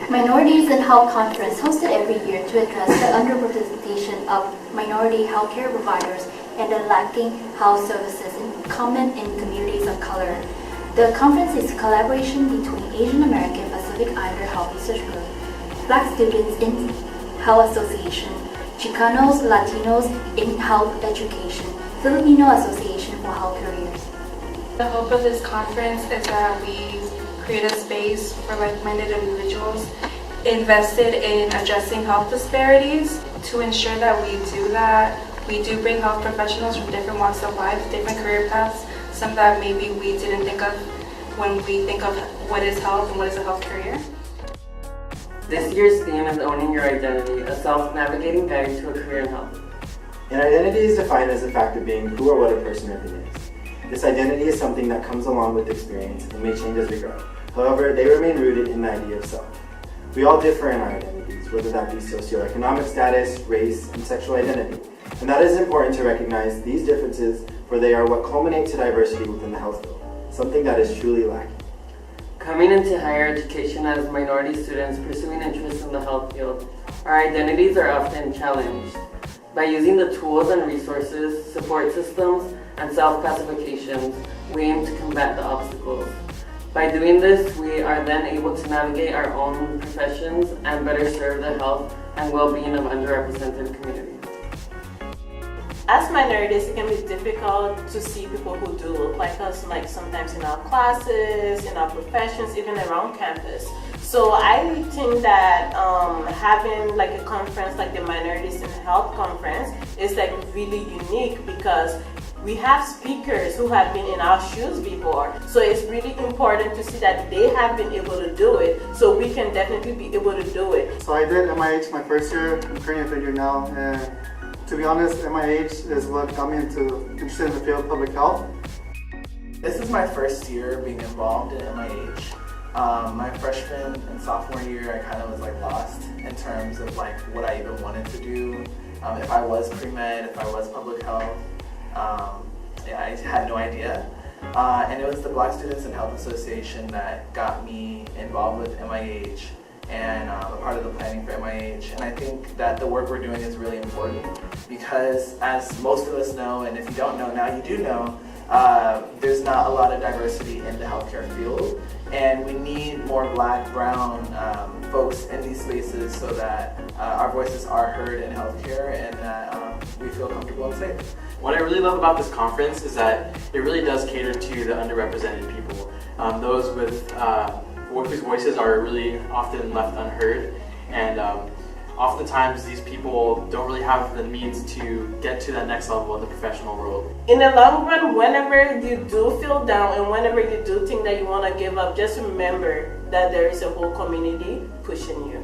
Minorities in Health Conference hosted every year to address the underrepresentation of minority healthcare providers and the lacking health services common in communities of color. The conference is a collaboration between Asian American Pacific Islander Health Research Group, Black Students in Health Association, Chicanos Latinos in Health Education, Filipino Association for Health Careers. The hope of this conference is that we create a space for like-minded individuals invested in addressing health disparities. To ensure that we do that, we do bring health professionals from different walks of life, different career paths, some that maybe we didn't think of when we think of what is health and what is a health career. This year's theme is Owning Your Identity, a self-navigating guide to a career in health. An identity is defined as the fact of being who or what a person or thing is. This identity is something that comes along with experience and may change as we grow. However, they remain rooted in the idea of self. We all differ in our identities, whether that be socioeconomic status, race, and sexual identity. And that is important to recognize these differences, for they are what culminate to diversity within the health field, something that is truly lacking. Coming into higher education as minority students pursuing interests in the health field, our identities are often challenged. By using the tools and resources, support systems, and self-classifications, we aim to combat the obstacles. By doing this, we are then able to navigate our own professions and better serve the health and well-being of underrepresented communities. As minorities, it can be difficult to see people who do look like us, like sometimes in our classes, in our professions, even around campus. So I think that having like a conference like the Minorities in Health Conference is like really unique because we have speakers who have been in our shoes before. So it's really important to see that they have been able to do it, so we can definitely be able to do it. So I did MIH my first year, I'm currently in third year now, and to be honest, MIH is what got me interested in the field of public health. This is my first year being involved in MIH. My freshman and sophomore year, I kind of was like lost in terms of like what I even wanted to do. If I was pre-med, if I was public health, I had no idea. And it was the Black Students in Health Association that got me involved with MIH and a part of the planning for MIH. And I think that the work we're doing is really important because, as most of us know, and if you don't know now, you do know, there's not a lot of diversity in the healthcare field, and we need more Black, brown folks in these spaces so that our voices are heard in healthcare and that we feel comfortable and safe. What I really love about this conference is that it really does cater to the underrepresented people, those with whose voices are really often left unheard, and oftentimes these people don't really have the means to get to that next level in the professional world. In the long run, whenever you do feel down and whenever you do think that you want to give up, just remember that there is a whole community pushing you.